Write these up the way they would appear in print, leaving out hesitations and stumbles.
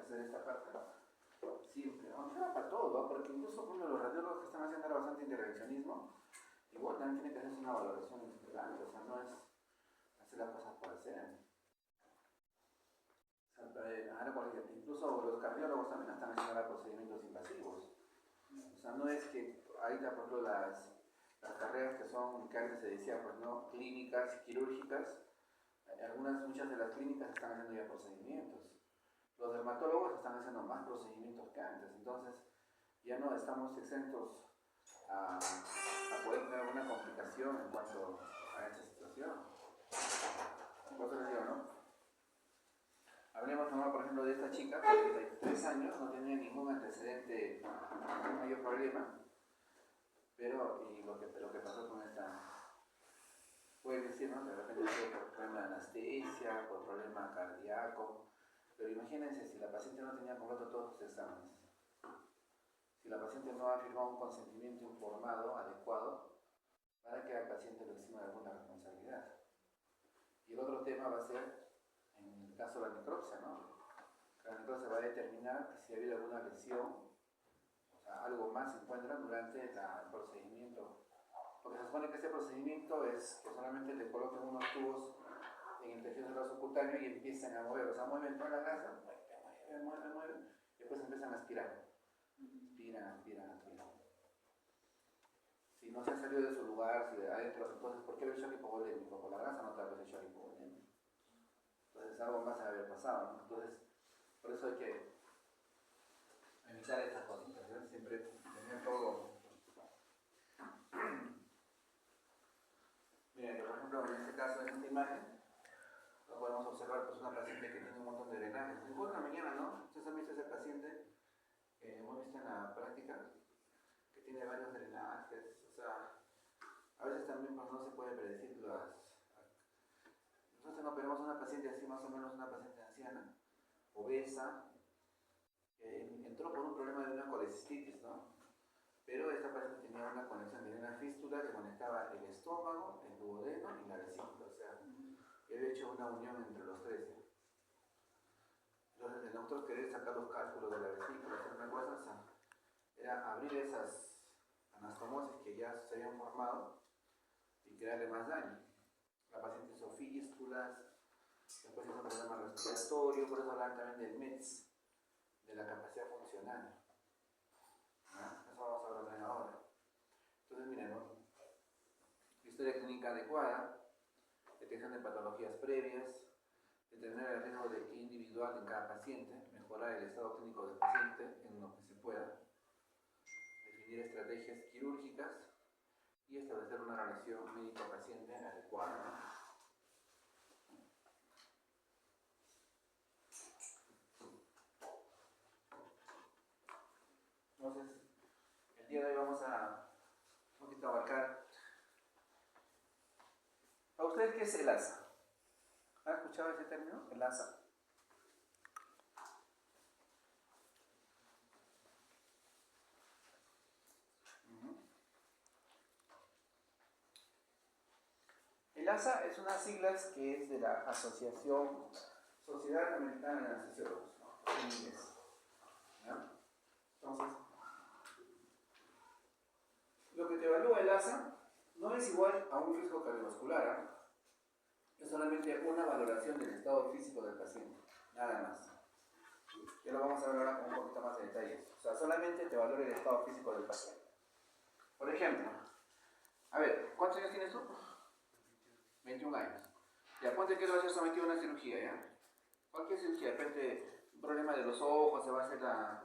hacer esta parte simple, aunque era para todo, ¿no? Porque incluso por ejemplo, los radiólogos que están haciendo ahora bastante intervencionismo, igual también tiene que hacerse una valoración integral, o sea, no es hacer las cosas por hacer. O sea, incluso los cardiólogos también están haciendo ahora procedimientos invasivos. O sea, no es que ahorita, por ejemplo, las carreras que antes se decía, pues no, clínicas, quirúrgicas, muchas de las clínicas están haciendo ya procedimientos. Los dermatólogos están haciendo más procedimientos que antes, entonces ya no estamos exentos a poder tener alguna complicación en cuanto a esta situación. Por eso les digo, ¿no? Hablemos nomás, por ejemplo, de esta chica, que de 3 años no tenía ningún antecedente, ningún mayor problema, pero y lo que pasó con esta, puede decir, ¿no? De repente fue por problema de anestesia, por problema cardíaco, pero imagínense si la paciente no tenía completo todos sus exámenes, si la paciente no ha firmado un consentimiento informado, adecuado, para que al paciente le exima de alguna responsabilidad. Y el otro tema va a ser, en el caso de la necropsia, ¿no? La necropsia va a determinar si ha habido alguna lesión, o sea, algo más se encuentra durante el procedimiento. Porque se supone que este procedimiento es que solamente le coloquen unos tubos en el tejido celular subcutáneo y empiezan a mover, o sea, mueven toda la grasa, mueven, y después empiezan a aspirar. Aspiran. Si no se ha salido de su lugar, si de adentro, entonces, ¿por qué el shock hipovolémico? Por la grasa no te va a el shock hipovolémico. Entonces, algo más debe haber pasado, ¿no? Entonces, por eso hay que evitar estas cositas, ¿no? Siempre tener todo. Miren, por ejemplo, en este caso, en esta imagen, lo podemos observar, pues una paciente que tiene un montón de drenajes. Igual en la mañana, ¿no? Ustedes han visto ese paciente que hemos visto en la práctica, que tiene varios drenajes, o sea, a veces también pues, no se puede predecir las... Nosotros no operamos a una paciente así, más o menos una paciente anciana, obesa, entró por un problema de una colecistitis, ¿no? Pero esta paciente tenía una conexión, tenía una fístula que conectaba el estómago, el duodeno y la vesícula, o sea, había hecho una unión entre los tres. Entonces, nosotros querer sacar los cálculos de la vesícula, hacer una cosa, o sea, era abrir esas anastomosis que ya se habían formado y crearle más daño. La paciente hizo fístulas, después hizo un problema respiratorio, por eso hablan también del METS, de la capacidad funcional. ¿No? Eso vamos a hablar también ahora. Entonces, miren, ¿no? Historia clínica adecuada, detección de patologías previas, determinar el riesgo individual en cada paciente, mejorar el estado clínico del paciente en lo que se pueda, definir estrategias quirúrgicas y establecer una relación médico-paciente adecuada. Entonces, el día de hoy vamos a un poquito abarcar. ¿Para ustedes qué es el ASA? ¿Han escuchado ese término? El ASA. El ASA es unas siglas que es de la Asociación Sociedad Americana de Anestesiólogos, ¿no? En inglés. ¿Ya? Entonces, lo que te evalúa el ASA no es igual a un riesgo cardiovascular, ¿eh? Es solamente una valoración del estado físico del paciente, nada más. Ya lo vamos a ver ahora con un poquito más de detalles. O sea, solamente te valora el estado físico del paciente. Por ejemplo, a ver, ¿cuántos años tienes tú? 21 años. Ya, ponte que vas a ser sometido a una cirugía, ¿ya? Cualquier cirugía, de repente, un problema de los ojos, se va a hacer la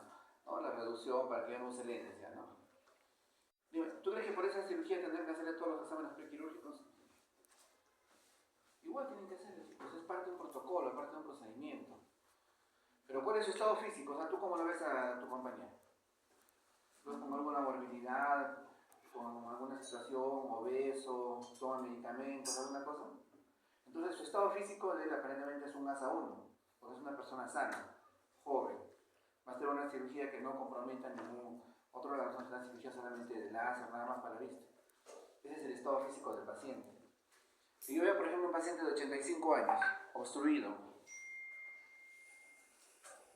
reducción para que ya no use lentes, ¿ya, no? Dime, ¿tú crees que por esa cirugía tendrán que hacerle todos los exámenes prequirúrgicos? Igual tienen que hacerlo, pues es parte de un protocolo, es parte de un procedimiento. Pero ¿cuál es su estado físico? O sea, ¿tú cómo lo ves a tu compañero? ¿Lo ves con alguna morbilidad, con alguna situación, obeso, toma medicamentos, alguna cosa? Entonces su estado físico de él aparentemente es un ASA 1, porque es una persona sana, joven. Va a ser una cirugía que no comprometa ningún otro órgano, es una cirugía solamente de láser, nada más para la vista. Ese es el estado físico del paciente. Si yo veo, por ejemplo, un paciente de 85 años, obstruido,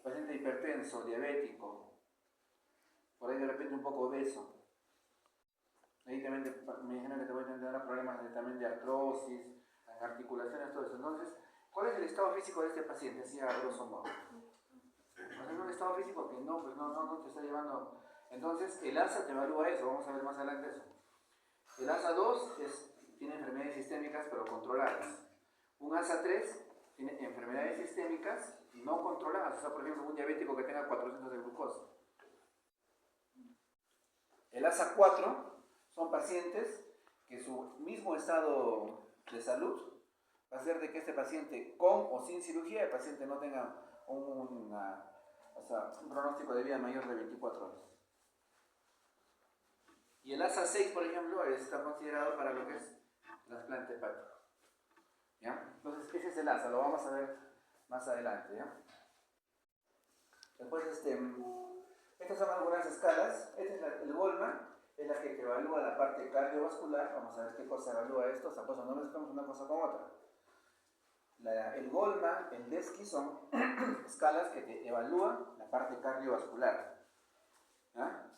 paciente hipertenso, diabético, por ahí de repente un poco obeso. Ahí también me dijeron que te voy a tener problemas también de artrosis, en articulaciones, todo eso. Entonces, ¿cuál es el estado físico de este paciente? Así a grosso modo. Pues en un estado físico que no, pues no te está llevando. Entonces, el ASA te evalúa eso, vamos a ver más adelante eso. El ASA 2 tiene enfermedades sistémicas pero controladas. Un ASA 3 tiene enfermedades sistémicas no controladas. O sea, por ejemplo, un diabético que tenga 400 de glucosa. El ASA 4 son pacientes que su mismo estado de salud va a hacer de que este paciente, con o sin cirugía, el paciente no tenga un pronóstico de vida mayor de 24 horas. Y el ASA 6, por ejemplo, está considerado para lo que es trasplante hepático. ¿Ya? Entonces, ese es el ASA, lo vamos a ver más adelante. ¿Ya? Después, estas son algunas escalas. Este es el Goldman, es la que te evalúa la parte cardiovascular. Vamos a ver qué cosa evalúa esto. O sea, pues no mezclamos una cosa con otra. El Goldman, el DESKI son escalas que te evalúan la parte cardiovascular. ¿Ya?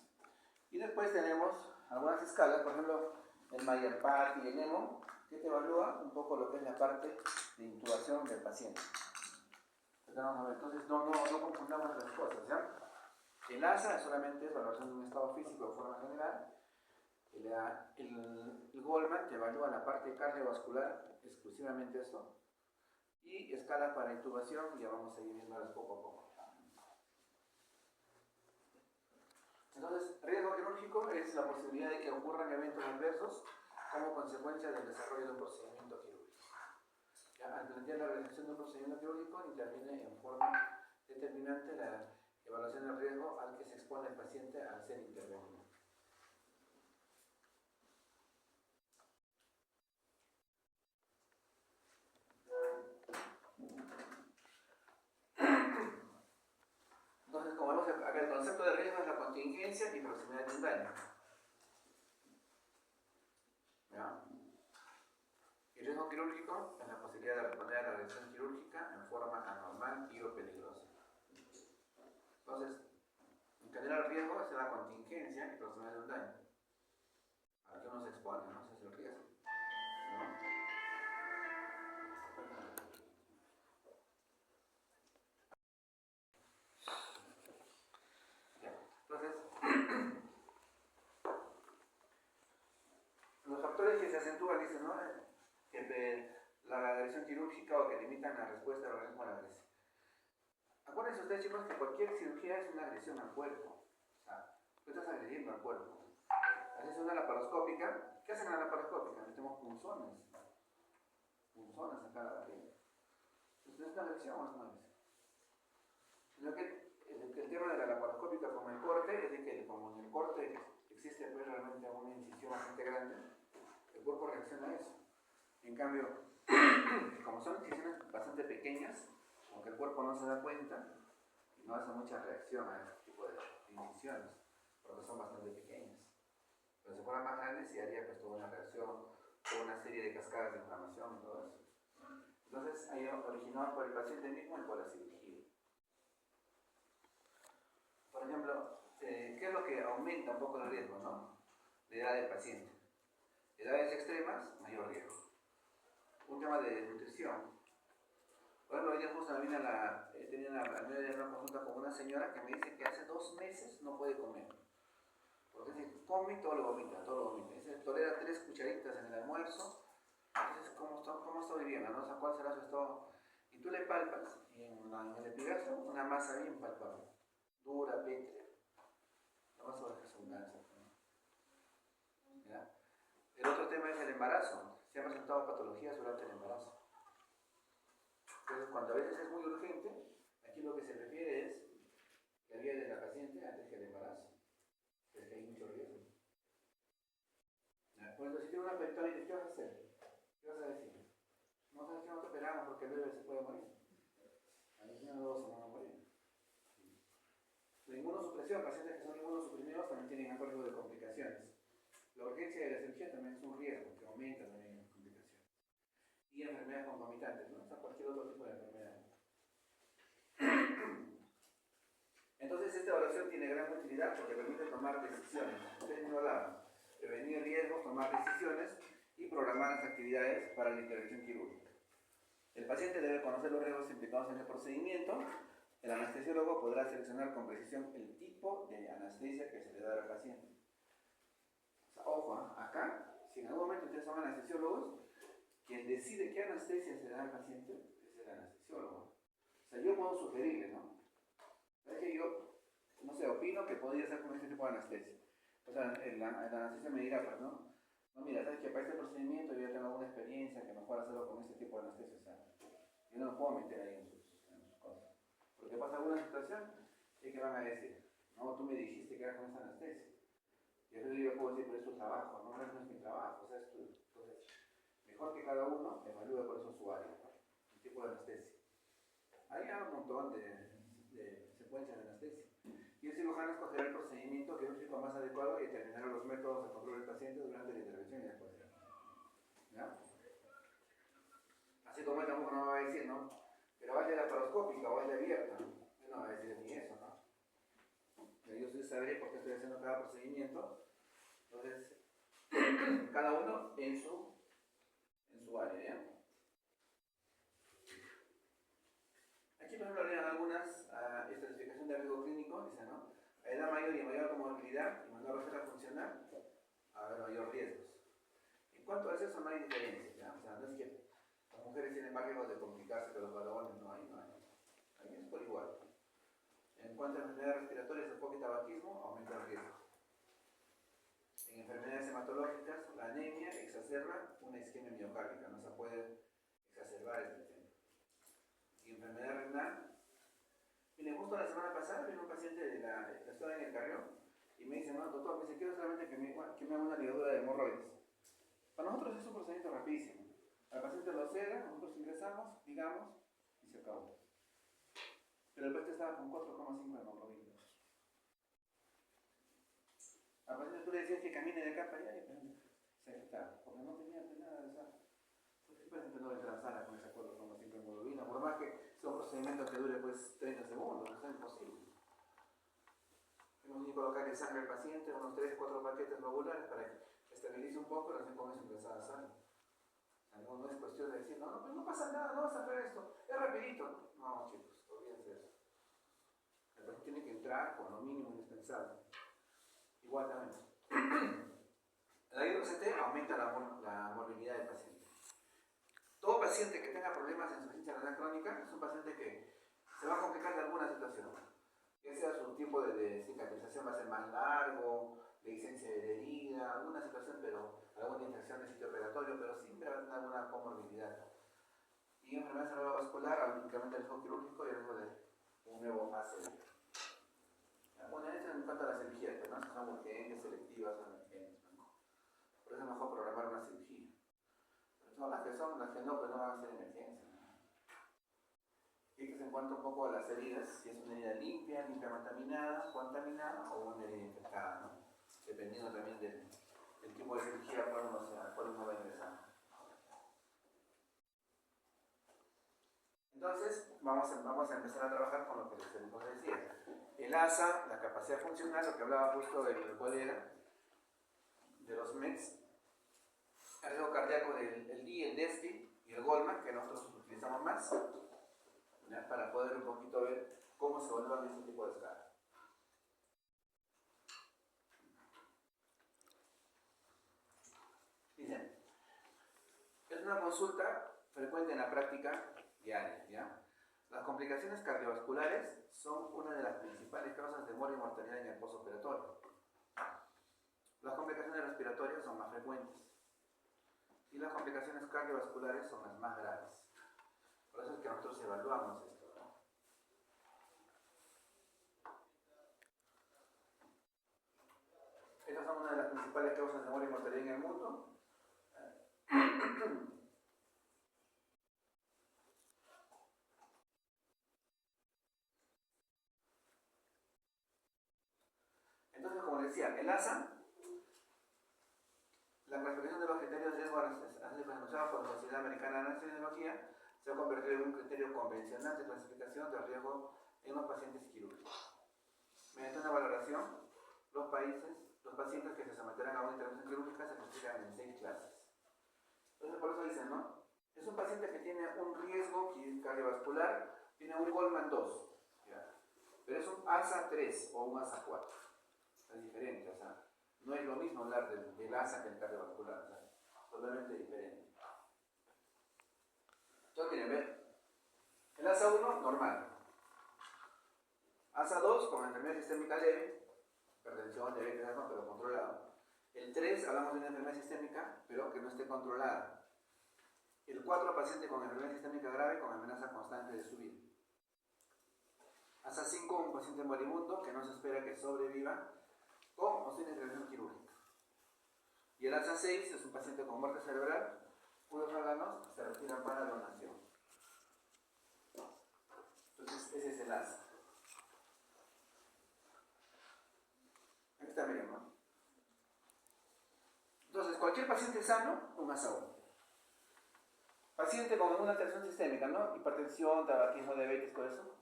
Y después tenemos algunas escalas, por ejemplo, el Mayer-Pat y el EMO, que te evalúa un poco lo que es la parte de intubación del paciente. Entonces, no confundamos las cosas, ¿ya? El ASA solamente es evaluación de un estado físico de forma general. El Goldman te evalúa la parte cardiovascular, exclusivamente esto. Y escalas para intubación, ya vamos a ir viéndolas poco a poco. Entonces, riesgo quirúrgico es la posibilidad de que ocurran eventos adversos como consecuencia del desarrollo de un procedimiento quirúrgico. Ya, al plantear la realización de un procedimiento quirúrgico, interviene en forma determinante la evaluación del riesgo al que se expone el paciente al ser intervenido. Entonces, como vemos acá, el concepto de riesgo es la contingencia y proximidad de un daño. ¿Ya? El riesgo quirúrgico es la posibilidad de responder a la agresión quirúrgica en forma anormal y o peligrosa. Entonces, en general el riesgo es la contingencia y proximidad de un daño. A que uno se expone, ¿no? Ese es el riesgo. ¿No? Entonces, los factores que se acentúan, dicen, ¿no? Que la agresión quirúrgica o que limitan la respuesta del organismo a la agresión. Acuérdense ustedes, chicos, que cualquier cirugía es una agresión al cuerpo. O sea, tú estás agrediendo al cuerpo. Haces una laparoscópica. ¿Qué hacen en la laparoscópica? Metemos punzones acá a la barriga. Entonces, ¿no es una agresión o no es una agresión? Sino que el tema de la laparoscópica como el corte es de que como en el corte existe pues realmente una incisión bastante grande, el cuerpo reacciona a eso. En cambio, como son incisiones bastante pequeñas, aunque el cuerpo no se da cuenta, no hace mucha reacción a este tipo de incisiones, porque son bastante pequeñas. Pero si fueran más grandes, sí haría pues toda una reacción, toda una serie de cascadas de inflamación y todo eso. Entonces, ahí originado por el paciente mismo y por la cirugía. Por ejemplo, ¿qué es lo que aumenta un poco el riesgo, no? La edad del paciente. Edades extremas, mayor riesgo. Un tema de nutrición. Por ejemplo, hoy día justo me vine tenía una consulta con una señora que me dice que hace 2 meses no puede comer. Porque si come, todo lo vomita. Dice, tolera 3 cucharitas en el almuerzo. Entonces, ¿cómo está viviendo? ¿No? O sea, ¿cuál será su estado? Y tú le palpas, y en el epigazo, una masa bien palpable. Dura, pétrea. No vas a ver que es un cáncer. ¿Ya? El otro tema es el embarazo. Se han presentado patologías durante el embarazo. Entonces, cuando a veces es muy urgente, aquí lo que se refiere es la vida de la paciente antes que el embarazo. Es que hay mucho riesgo. Por ejemplo, si tiene una peritonitis, ¿qué vas a hacer? ¿Qué vas a decir? No sabes que no te operamos porque el bebé se puede morir. A los niños de 2 se van a morir. La inmunosupresión, pacientes que son inmunosuprimidos también tienen alto riesgo de complicaciones. La urgencia de la cirugía también es un riesgo que aumenta también las complicaciones. Y enfermedades concomitantes, ¿no? O sea, cualquier otro tipo de enfermedad. de gran utilidad porque permite tomar decisiones. Ustedes mismos hablaban, prevenir riesgos, tomar decisiones y programar las actividades para la intervención quirúrgica. El paciente debe conocer los riesgos implicados en el procedimiento. El anestesiólogo podrá seleccionar con precisión el tipo de anestesia que se le dará al paciente. O sea, ojo, acá, si en algún momento ustedes son anestesiólogos, quien decide qué anestesia se da al paciente es el anestesiólogo. O sea, yo puedo sugerirle, ¿no? Es que yo, no sé, opino que podría ser con este tipo de anestesia. O sea, el anestesista me dirá, pues, ¿no? No, mira, sabes que para este procedimiento yo ya tengo alguna experiencia que mejor hacerlo con este tipo de anestesia. O sea, yo no me puedo meter ahí en sus cosas. Porque pasa alguna situación y que van a decir, no, tú me dijiste que era con esta anestesia. Y entonces yo puedo decir, pero es tu trabajo, no es mi trabajo, o sea, es tuyo. Entonces, mejor que cada uno evalúe por eso su área, ¿no? El tipo de anestesia. Hay un montón de secuencias de anestesia. Y el cirujano escogerá el procedimiento quirúrgico más adecuado y determinará los métodos de control del paciente durante la intervención y después. ¿Ya? Así como él tampoco no va a decir, ¿no? Pero vaya laparoscópica o vaya abierta. Él no va a decir ni eso, ¿no? Yo sí sabré por qué estoy haciendo cada procedimiento. Entonces, cada uno en su área, ¿ya? Aquí, por ejemplo, lean algunas estratificación de riesgo clínico, dice, ¿no? A edad mayor y mayor comorbilidad y menor receta funcional, a haber mayor riesgos. En cuanto a eso, no hay diferencia, ¿ya? O sea, no es que las mujeres tienen más riesgo de complicarse que los varones, no hay. Ahí es por igual. En cuanto a enfermedades respiratorias, el foco y tabaquismo, aumenta el riesgo. En enfermedades hematológicas, la anemia exacerba una isquemia miocárdica, no se puede exacerbar este tema. Y enfermedad renal, miren, justo la semana pasada vino un paciente que estaba en el Carrión y me dice, no, doctor, me dice, quiero solamente que me haga una ligadura de hemorroides. Para nosotros es un procedimiento rapidísimo. Al paciente lo ceda, nosotros ingresamos, digamos, y se acabó. Pero el paciente estaba con 4,5 de hemoglobina. Al paciente tú le decías que camine de acá para allá y el paciente se agitaba, porque no tenía nada de esa. Porque el paciente no le transara con ese 4,5 de hemoglobina, por más que sea un procedimiento que dure pues 30 segundos, eso es imposible. Tenemos que colocar en sangre al paciente unos 3-4 paquetes globulares para que estabilice un poco y recién con eso empezar a sangre. No es cuestión de decir, no, pues no pasa nada, no vas a hacer esto, es rapidito. No, chicos, olvídense de eso. El paciente tiene que entrar con lo mínimo indispensable. Igual también. La IRCT aumenta la morbilidad del paciente. Todo paciente que tenga problemas en insuficiencia renal crónica es un paciente que se va a complicar de alguna situación. Ya sea su tiempo de cicatrización va a ser más largo, de licencia de herida, alguna situación, pero alguna infección de sitio operatorio, pero siempre va a tener alguna comorbilidad. Y enfermedad cerebrovascular incrementa el riesgo quirúrgico y el riesgo de un nuevo ACV. Bueno, eso en cuanto a la cirugía, que no son urgentes, selectivas o emergentes. Por eso es mejor programar una cirugía. Pero son las que no, pues no van a ser emergencias. Fíjense en cuanto un poco a las heridas, si es una herida limpia contaminada o una herida infectada, ¿no? Dependiendo también del tipo de cirugía a cuál uno va a ingresar. Entonces, vamos a empezar a trabajar con lo que les decía. El ASA, la capacidad funcional, lo que hablaba justo del cuál era, de los METs, el riesgo cardíaco del DI, el DESTI y el Goldman, que nosotros utilizamos más, ¿ya? Para poder un poquito ver cómo se evalúan este tipo de escalas. Dicen, es una consulta frecuente en la práctica diaria, ¿ya? Las complicaciones cardiovasculares son una de las principales causas de muerte y mortalidad en el postoperatorio. Las complicaciones respiratorias son más frecuentes y las complicaciones cardiovasculares son las más graves. Por eso es que nosotros evaluamos esto, ¿no? Estas son una de las principales causas de muerte y mortalidad en el mundo. Entonces, como decía, el ASA, la clasificación de los criterios de riesgo anunciados por la Sociedad Americana de Anestesiología se ha convertido en un criterio convencional de clasificación de riesgo en los pacientes quirúrgicos. Mediante una valoración, los pacientes que se someterán a una intervención quirúrgica se clasifican en 6 clases. Entonces, por eso dicen, ¿no? Es un paciente que tiene un riesgo cardiovascular, tiene un Goldman 2, ¿ya? Pero es un ASA 3 o un ASA 4. Es diferente, o sea, no es lo mismo hablar del ASA que el cardiovascular, o sea, totalmente diferente. Entonces, miren, ven, el ASA 1, normal. ASA 2, con enfermedad sistémica leve, hipertensión, diabetes, asma, pero controlado. El 3, hablamos de una enfermedad sistémica, pero que no esté controlada. El 4, paciente con enfermedad sistémica grave con amenaza constante de su vida. ASA 5, un paciente moribundo que no se espera que sobreviva con o sin intervención quirúrgica. Y el ASA 6 es un paciente con muerte cerebral cuyos órganos se retiran para donación. Entonces, ese es el ASA. Aquí está, miren, ¿no? Entonces, cualquier paciente sano, un ASA 1. Paciente con alguna alteración sistémica, ¿no? Hipertensión, tabaquismo, diabetes, todo eso.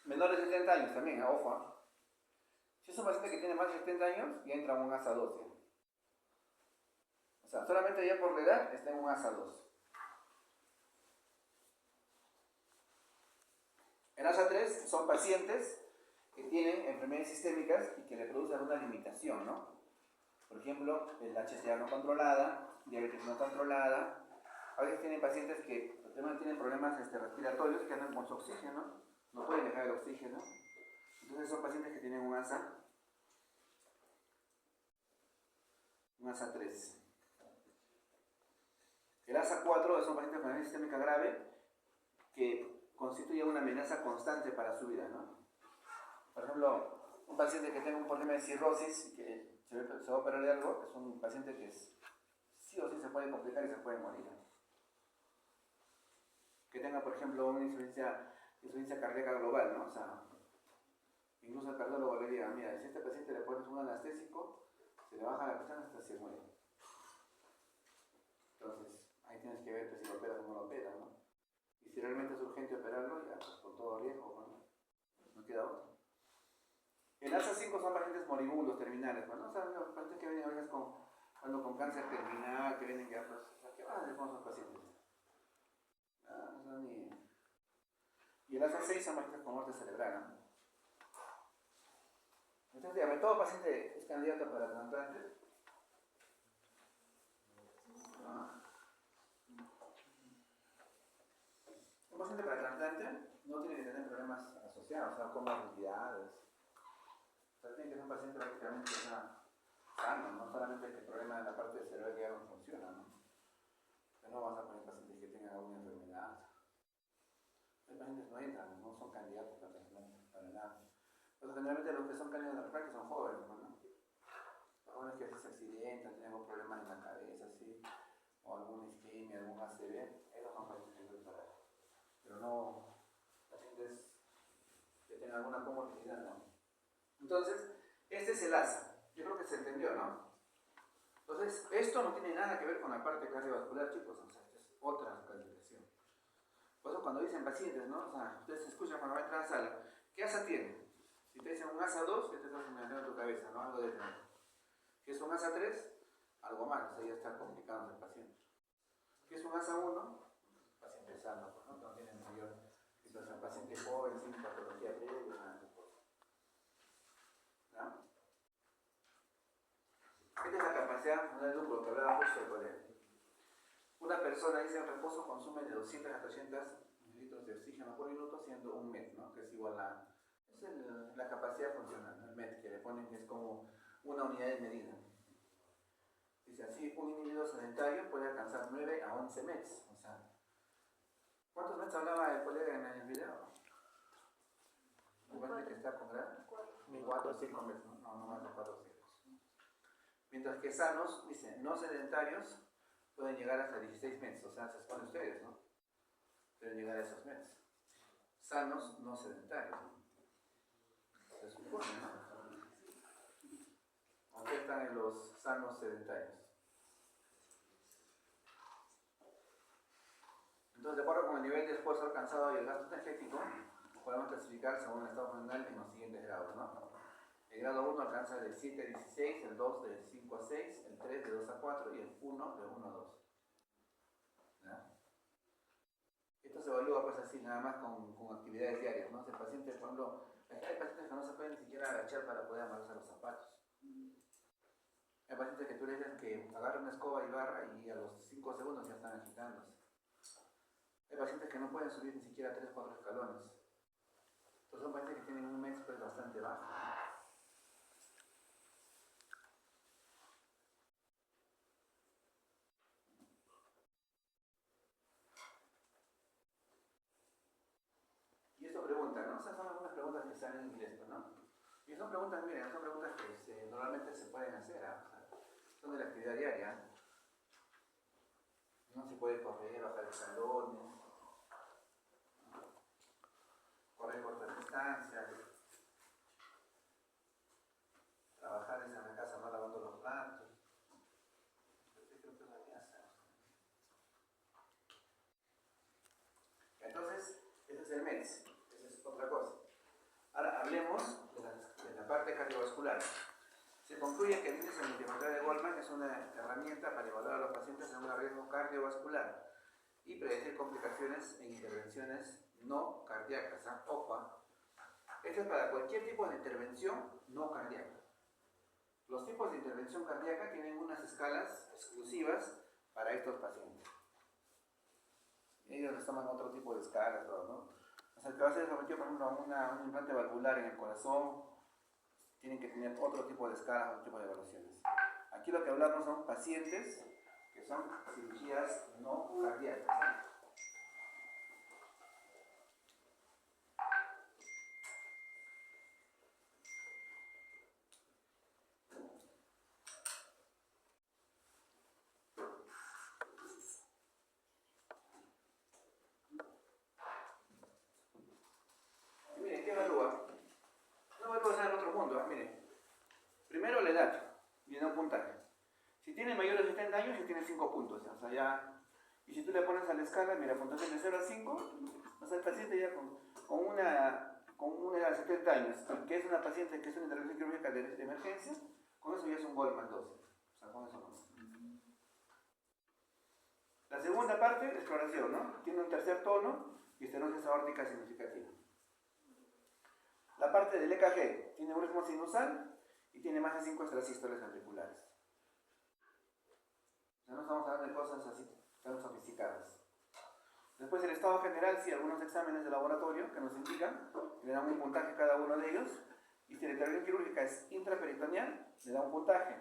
Menores de 70 años también, ojo. Si es un paciente que tiene más de 70 años, ya entra en un ASA 2. O sea, solamente ya por la edad está en un ASA 2. En ASA 3 son pacientes que tienen enfermedades sistémicas y que le producen alguna limitación, ¿no? Por ejemplo, el HCA no controlada, diabetes no controlada. A veces tienen pacientes que tienen problemas respiratorios que andan con su oxígeno, no pueden dejar el oxígeno. Entonces son pacientes que tienen un ASA 3. El ASA 4 son pacientes con enfermedad sistémica grave que constituyen una amenaza constante para su vida, ¿no? Por ejemplo, un paciente que tenga un problema de cirrosis, que se va a operar de algo, es un paciente que sí o sí se puede complicar y se puede morir. Que tenga, por ejemplo, una insuficiencia cardíaca global, ¿no? O sea, incluso el cardiólogo le diga, mira, si a este paciente le pones un anestésico, se le baja la presión hasta se muere. Entonces, ahí tienes que ver si lo operas o no lo operas, ¿no? Y si realmente es urgente operarlo, ya, pues con todo riesgo, no queda otro. El ASA 5 son pacientes moribundos, terminales, ¿no? O sea, los pacientes que vienen a veces con cáncer terminal, que vienen ya, pues, ¿qué van a hacer con esos pacientes? Y el ASA 6 son pacientes con muerte cerebral, ¿no? Entonces, dígame, ¿todo paciente es candidato para trasplante? Un paciente para trasplante no tiene que tener problemas asociados, o sea, comorbilidades. O sea, tiene que ser un paciente prácticamente sano, no solamente que el problema de la parte del cerebro que ya no funciona, ¿no? O sea, no vas a poner pacientes que tengan alguna enfermedad. Los pacientes no entran, no son candidatos para trasplante, para nada. Entonces, generalmente los que son candidatos a trasplante son jóvenes, ¿no? Jóvenes que se accidentan, tienen algún problema en la cabeza, ¿sí? O alguna isquemia, algún ACV, esos son pacientes que para. Pero no pacientes que tengan alguna comorbilidad, ¿no? Entonces, este es el ASA. Yo creo que se entendió, ¿no? Entonces, esto no tiene nada que ver con la parte cardiovascular, chicos. O sea, esta es otra calificación. Por eso cuando dicen pacientes, ¿no? O sea, ustedes escuchan cuando va a entrar a la sala, ¿qué ASA tiene? Si te dicen un ASA 2, ya te estás imaginando en tu cabeza, ¿no? Algo de temor. Si es un ASA 3, algo más, o sea, ya está complicado el paciente. Si es un ASA 1, paciente sano, ¿no? No tiene mayor situación, paciente joven, sin patología previa, nada de cosas. ¿No? Esta es la capacidad del lucro que hablaba justo el colega. Una persona, dice, en reposo consume de 200 a 300 mililitros de oxígeno por minuto, siendo un MET, ¿no? Que es igual a... Es la capacidad funcional, el MET, que le ponen que es como una unidad de medida. Dice así, un individuo sedentario puede alcanzar 9 a 11 METs. O sea, ¿cuántos METs hablaba el colega en el video? Igual que está con grado. 4 o 5 METs, no más de 4 o 5. Mientras que sanos, dice, no sedentarios, pueden llegar hasta 16 METs. O sea, se supone ustedes, ¿no? Pueden llegar a esos METs. Sanos, no sedentarios. Se supone, ¿no? Aquí están en los sanos sedentarios. Entonces, de acuerdo con el nivel de esfuerzo alcanzado y el gasto energético, podemos clasificar según el estado funcional en los siguientes grados, ¿no? El grado 1 alcanza del 7 a 16, el 2 del 5 a 6, el 3 de 2 a 4 y el 1 de 1 a 2. ¿Ya? Esto se evalúa pues así, nada más con actividades diarias, ¿no? Si el paciente, por ejemplo, hay pacientes que no se pueden ni siquiera agachar para poder amarrarse los zapatos. Hay pacientes que tú le dices que agarra una escoba y barra y a los 5 segundos ya están agitándose. Hay pacientes que no pueden subir ni siquiera 3 o 4 escalones. Entonces son pacientes que tienen un MEX pues bastante bajo. Y esto pregunta, ¿no? O sea, son algunas preguntas que están en inglés, ¿no? Y son preguntas, miren, son preguntas que normalmente se pueden hacer, ¿ah? O sea, son de la actividad diaria. No se puede correr, bajar escalones, correr cortas distancias, trabajar en la casa no lavando los platos. Entonces, ese es el MEX, esa es otra cosa. Ahora hablemos de la parte cardiovascular. Se concluye que el índice multifactorial de Goldman es una herramienta para evaluar a los pacientes en un riesgo cardiovascular y predecir complicaciones en intervenciones no cardíacas. Ojo, esto es para cualquier tipo de intervención no cardíaca. Los tipos de intervención cardíaca tienen unas escalas exclusivas para estos pacientes. Ellos les toman otro tipo de escalas, todo, ¿no? O sea, el que va a ser sometido, por ejemplo, a un implante valvular en el corazón, tienen que tener otro tipo de escalas, otro tipo de evaluaciones. Aquí lo que hablamos son pacientes que son cirugías no cardíacas. Y miren, ¿qué evalúa? No evalúa nada en otro mundo, miren. Primero la edad, viene un puntaje. Si tiene mayores de 70 años, ya tiene 5 puntos. O sea, ya. Y si tú le pones a la escala, mira, puntuación de 0 a 5, o sea, el paciente ya con una edad de 70 años, que es una paciente que es una intervención quirúrgica de emergencia, con eso ya es un Goldman 12. O sea, con eso no. La segunda parte, exploración, ¿no? Tiene un tercer tono y estenosis aórtica significativa. La parte del EKG tiene un ritmo sinusal y tiene más de 5 extrasístoles ventriculares. O sea, no estamos hablando de cosas así tan sofisticadas. Después el estado general, sí, algunos exámenes de laboratorio que nos indican, que le dan un puntaje cada uno de ellos. Y si la intervención quirúrgica es intraperitoneal, le da un puntaje.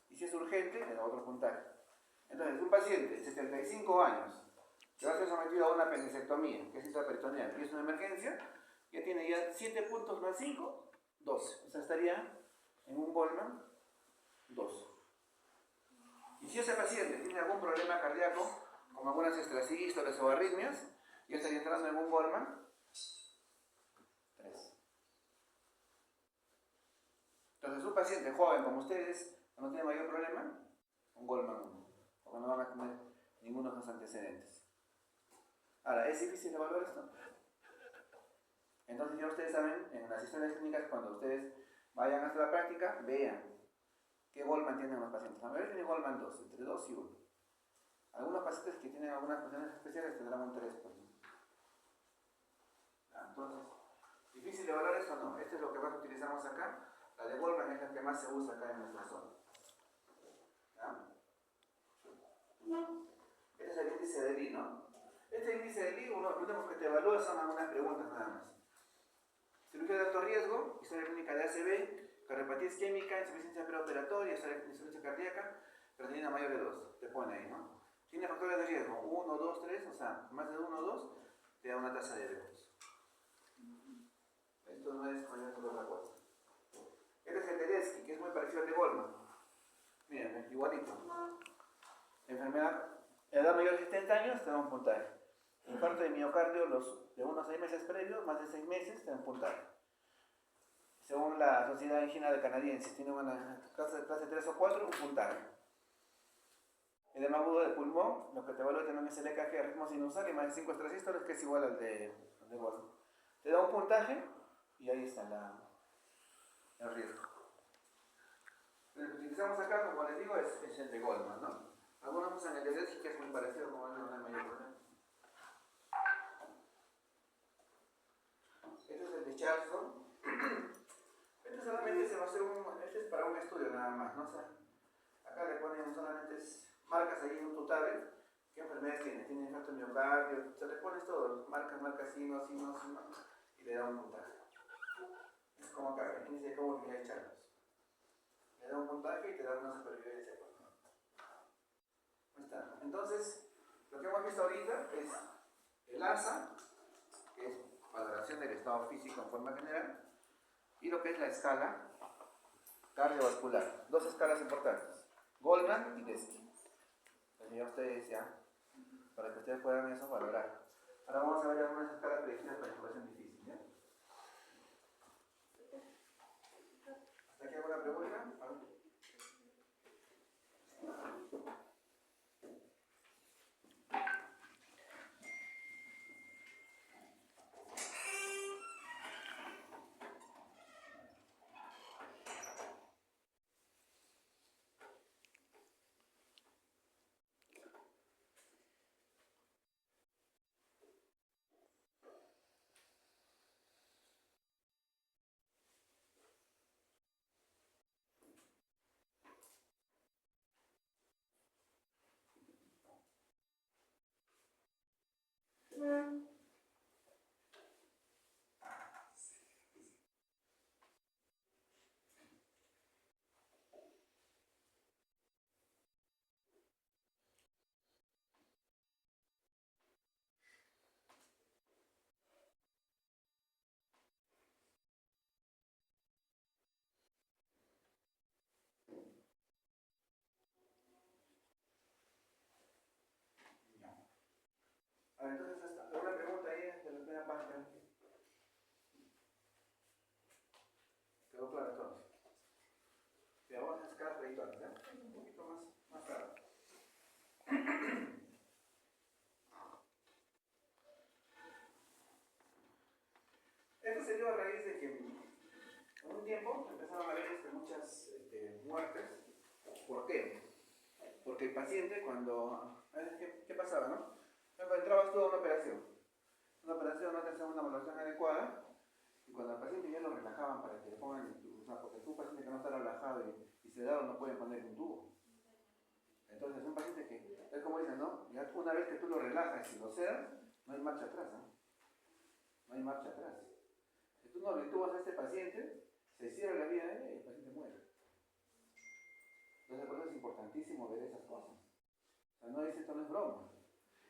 Y si es urgente, le da otro puntaje. Entonces, un paciente de 75 años que va a ser sometido a una apendicectomía, que es intraperitoneal, y es una emergencia, ya tiene ya 7 puntos más 5, 12. O sea, estaría en un Goldman 2. Y si ese paciente tiene algún problema cardíaco, como algunas extrasístoles o arritmias, ya estaría entrando en un Goldman 3. Entonces, un paciente joven como ustedes, no tiene mayor problema, un Goldman 1, porque no van a tener ninguno de los antecedentes. Ahora, ¿es difícil evaluar esto? Entonces ya ustedes saben, en las historias clínicas, cuando ustedes vayan a hacer la práctica, vean qué Goldman tienen los pacientes. La mayoría tiene Goldman 2, entre 2 y 1. Algunos pacientes que tienen algunas condiciones especiales tendrán un 3, por ejemplo. Entonces, ¿difícil de evaluar esto? No. Esto es lo que más utilizamos acá. La de Goldman es la que más se usa acá en nuestra zona. ¿Ya? Este es el índice de Lee, ¿no? Este índice de Lee, lo único que te evalúa son algunas preguntas nada más. Cirugía de alto riesgo, historia clínica de ACV, cardiopatía isquémica, insuficiencia preoperatoria, insuficiencia cardíaca, creatinina mayor de 2. Te pone ahí, ¿no? Tiene factores de riesgo, 1, 2, 3, o sea, más de 1 o 2, te da una tasa de diabetes. Esto no es mayor que otra cosa. Este es el Tedeschi, que es muy parecido al de Goldman. Miren, igualito. Enfermedad, edad mayor de 70 años, te da un puntaje. Infarto de miocardio, los de 1 a 6 meses previos, más de 6 meses, te da un puntaje. Según la Sociedad Angina de Canadiense, tiene una clase 3 o 4, un puntaje. Edema agudo de pulmón, lo que te evalúa también es el EKG, ritmo sinusal y más de 5 extrasístoles, que es igual al de Goldman. Te da un puntaje y ahí está el riesgo. El que utilizamos acá, como les digo, es el de Goldman, ¿no? Algunos usan el de Desky, que es muy parecido, como ven, no hay mayor problema. Este es el de Charlson. Este solamente se va a hacer este es para un estudio nada más, ¿no? O sea, acá le ponen solamente marcas ahí en tu tablet, qué enfermedades tiene, tiene infarto de miocardio, se le pones todo, marcas, signos, y le da un puntaje. Es como acá, índice de comorbilidad de Charlos. Le da un puntaje y te da una supervivencia. Ahí está. Entonces, lo que hemos visto ahorita es el ASA, que es valoración del estado físico en forma general, y lo que es la escala cardiovascular. Dos escalas importantes, Goldman y Desky. Entonces ya ustedes para que ustedes puedan eso valorar. Ahora vamos a ver algunas escalas predictivas para información difícil, ¿ya? ¿Hasta aquí alguna pregunta? A ver. A ver, entonces, ¿alguna pregunta ahí de la primera página? ¿Quedó claro entonces? Y vamos a escalas predictoras, ¿ya? Un poquito más tarde. Esto se dio a raíz de que en un tiempo empezaron a haber muchas muertes. ¿Por qué? Porque el paciente cuando... ¿Qué pasaba, no? Cuando entrabas tú a una operación no te hacían una valoración adecuada y cuando al paciente ya lo relajaban para que le pongan el tubo, o sea, porque tú paciente que no está relajado y sedado no pueden poner un tubo. Entonces un paciente que, es como dicen, ¿no? Ya una vez que tú lo relajas y lo sedas, no hay marcha atrás, ¿no? No hay marcha atrás. Si tú no habitúas a este paciente, se cierra la vía aérea y el paciente muere. Entonces por eso es importantísimo ver esas cosas. O sea, no dice esto no es broma.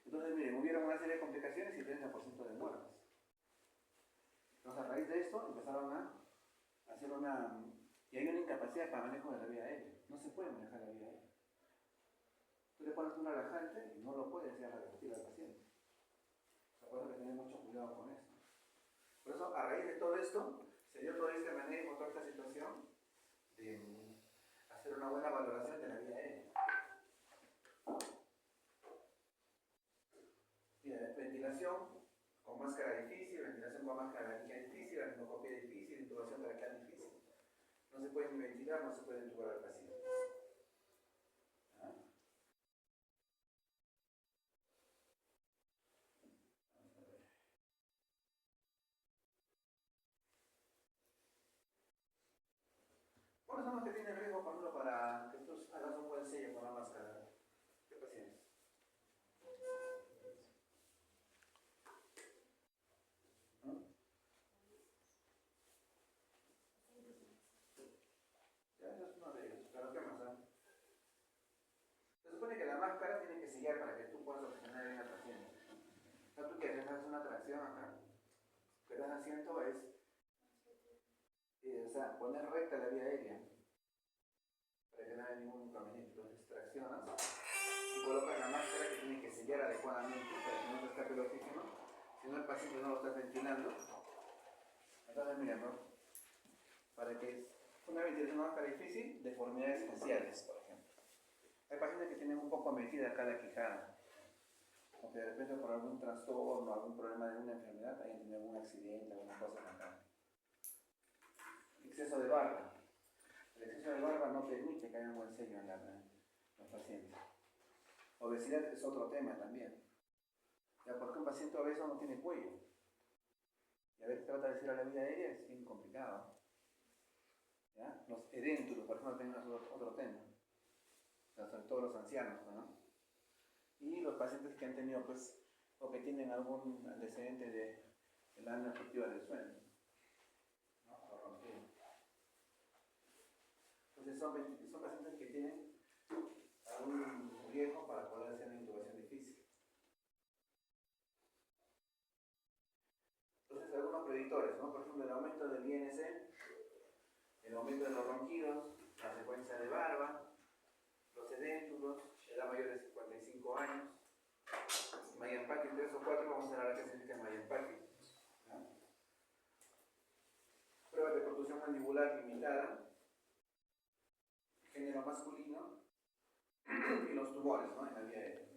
Entonces miren, hubieron una serie de complicaciones y 30% de muertes. Entonces a raíz de esto empezaron a hacer y hay una incapacidad para manejo de la vía aérea. No se puede manejar la vía aérea. Tú le pones un relajante y no lo puedes ya revertir al paciente. Por eso hay que tener mucho cuidado con esto. Por eso, a raíz de todo esto, se dio todo este manejo, toda esta situación de hacer una buena valoración de la vía aérea. Mira, ventilación con máscara difícil, ventilación con máscara laringe difícil, laringoscopia difícil, intubación traqueal difícil. No se puede ni ventilar, no se puede intubar al paciente. ¿Cuáles son los que tienen riesgo, por ejemplo, para que tú hagas un buen sello con la máscara? ¿Qué pacientes? ¿No? Ya, eso es uno de ellos. Pero ¿qué más? Se supone que la máscara tiene que sellar para que tú puedas oxigenar bien al paciente. O sea, tú que haces una tracción acá, lo que estás haciendo es o sea, poner recta la vía aérea para que no haya ningún inconveniente. Entonces traccionas y colocas la máscara que tiene que sellar adecuadamente para que no te escape el oxígeno, si no el paciente no lo estás ventilando. Entonces mira, ¿no? Para que una ventilación no sea difícil, deformidades faciales, por ejemplo. Hay pacientes que tienen un poco metida acá la quijada. o que de repente por algún trastorno, algún problema de una enfermedad, hayan tenido algún accidente, alguna cosa en la cara. Exceso de barba. El exceso de barba no permite que haya un buen sello en los pacientes. Obesidad es otro tema también. Ya, porque un paciente obeso no tiene cuello. Y a veces trata de decir a la vía aérea es bien complicado. ¿Ya? Los edéntulos, por ejemplo, también es otro tema. O sea, sobre todo los ancianos, ¿no? Y los pacientes que han tenido, pues, o que tienen algún antecedente de la hernia obstructiva del sueño, ¿no? O rompido. Entonces son pacientes que tienen algún riesgo para poder hacer una intubación difícil. Entonces, algunos predictores, ¿no? Por ejemplo, el aumento del INC, el aumento de los ronquidos, la frecuencia de barba, los edéntulos, edad mayor de 55 años, Mayer-Pack 3 o 4, vamos a hablar qué significa Mayer-Pack. Prueba de protrusión mandibular limitada, género masculino y los tumores, ¿no? En la vía aérea.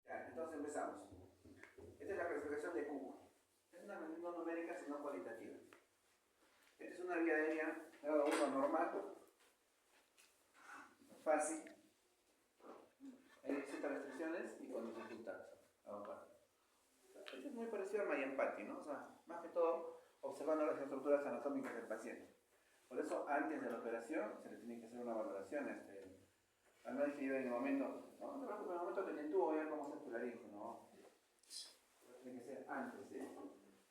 Ya, entonces empezamos. Esta es la clasificación de Cook. Es una medida no numérica sino cualitativa. Esta es una vía aérea grado 1 normal, fácil, hay ciertas restricciones y con dificultad. Esto es muy parecido al Mayer-Pack, ¿no? O sea, más que todo observando las estructuras anatómicas del paciente. Por eso, antes de la operación, se le tiene que hacer una valoración al médico que en el momento, no te preocupes, en el momento que te intubo, ya cómo se tu laringe, ¿no? Tiene que ser antes, ¿sí?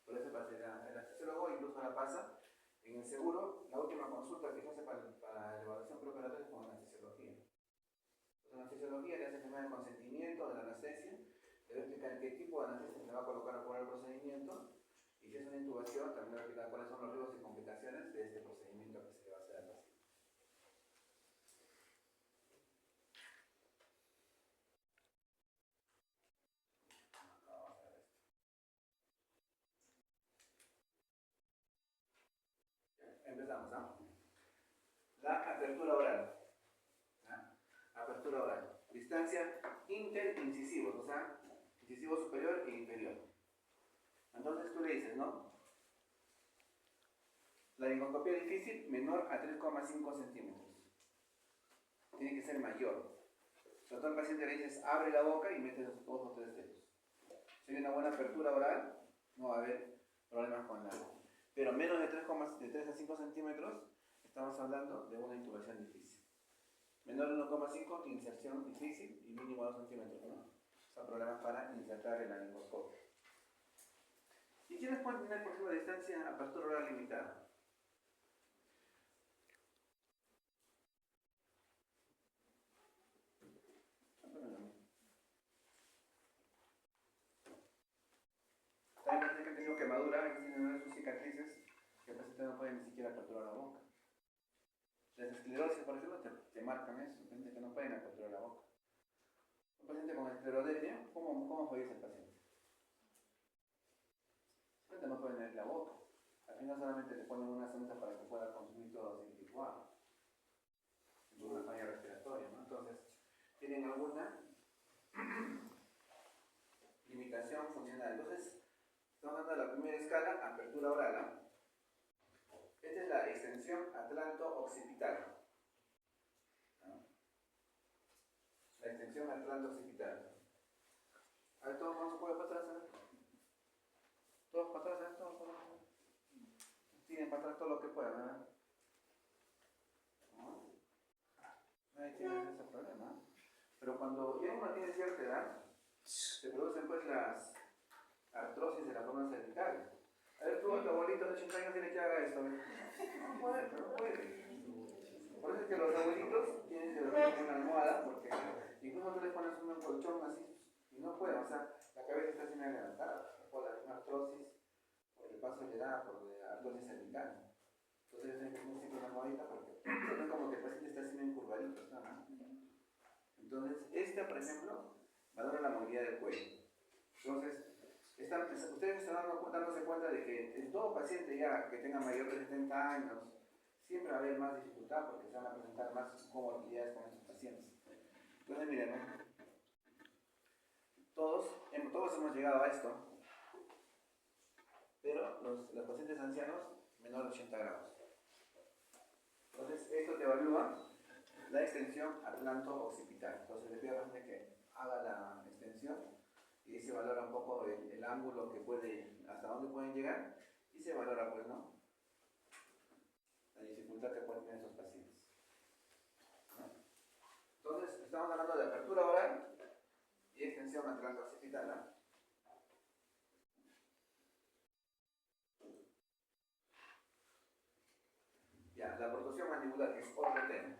Por eso pasa el anestesiólogo incluso la pasa en el seguro, la última consulta que se hace para la evaluación preoperatoria es con anestesiología. Entonces, la anestesiología le hace primero el consentimiento de la anestesia, le va a explicar qué tipo de anestesia se le va a colocar por el procedimiento, y si es una intubación, también le va a explicar cuáles son los riesgos y complicaciones de este procedimiento que se le va a hacer al paciente. Empezamos, ¿no? La apertura oral. ¿Ah? Apertura oral. Distancia interincisivos, o sea, incisivo superior e inferior. Entonces tú le dices, ¿no? La laringoscopía difícil menor a 3,5 centímetros. Tiene que ser mayor. Sobre todo el paciente le dices, abre la boca y mete los 2 o 3 dedos. Si hay una buena apertura oral, no va a haber problemas con la. Pero menos de 3 a 5 centímetros, estamos hablando de una intubación difícil. Menor de 1,5, inserción difícil y mínimo 2 centímetros, ¿no? Son problemas para insertar el laringoscopio. ¿Y quiénes pueden tener, por ejemplo, distancia apertura oral limitada? También pacientes que han tenido quemadura, que tienen sus cicatrices, que el paciente no puede ni siquiera aperturar la boca. Las esclerosis, por ejemplo, te marcan eso, pacientes que no pueden aperturar la boca. Un paciente con esclerodermia, ¿cómo fallece el paciente? El paciente no puede abrir la boca. Al final solamente le ponen una sonda para que pueda consumir todo sin licuado. Es una falla respiratoria, ¿no? Entonces, ¿tienen alguna limitación funcional? Entonces, estamos hablando de la primera escala, apertura oral, ¿no? Esta es la extensión atlanto-occipital. ¿No? La extensión atlanto-occipital. A ver, todos vamos a poder para atrás, ¿eh? Todos para atrás, ¿eh? Todos para atrás. Tienen para atrás todo lo que puedan, ¿verdad? ¿No? Nadie tiene ese problema. Pero cuando ya uno tiene cierta edad, se producen pues las artrosis de la columna cervical. A ver, tú a tu abuelito de 80 años tiene que haga esto, ¿ves? No puede, no puede. Por eso es que los abuelitos tienen que dormir con una almohada, porque incluso tú les pones un colchón así y no pueden, o sea, la cabeza está sin levantada por la misma artrosis, por el paso de edad, por la artrosis cervical. Entonces tienen que poner siempre una almohadita porque no es como que el paciente está haciendo encurvadito, ¿no? Entonces, esta, por ejemplo, valora la movilidad del cuello. Entonces, Ustedes están dándose cuenta de que en todo paciente ya que tenga mayor de 70 años, siempre va a haber más dificultad porque se van a presentar más comorbilidades con estos pacientes. Entonces, miren, ¿no? Todos hemos llegado a esto, pero los pacientes ancianos menor de 80 grados. Entonces, esto te evalúa la extensión atlanto-occipital. Entonces, le pido a la gente que haga la extensión y se valora un poco el ángulo que puede, hasta dónde pueden llegar, y se valora, pues, ¿no?, la dificultad que pueden tener esos pacientes. ¿No? Entonces, estamos hablando de apertura oral y extensión atlanto-occipital, ¿no? Ya, la protrusión mandibular, que es otro tema.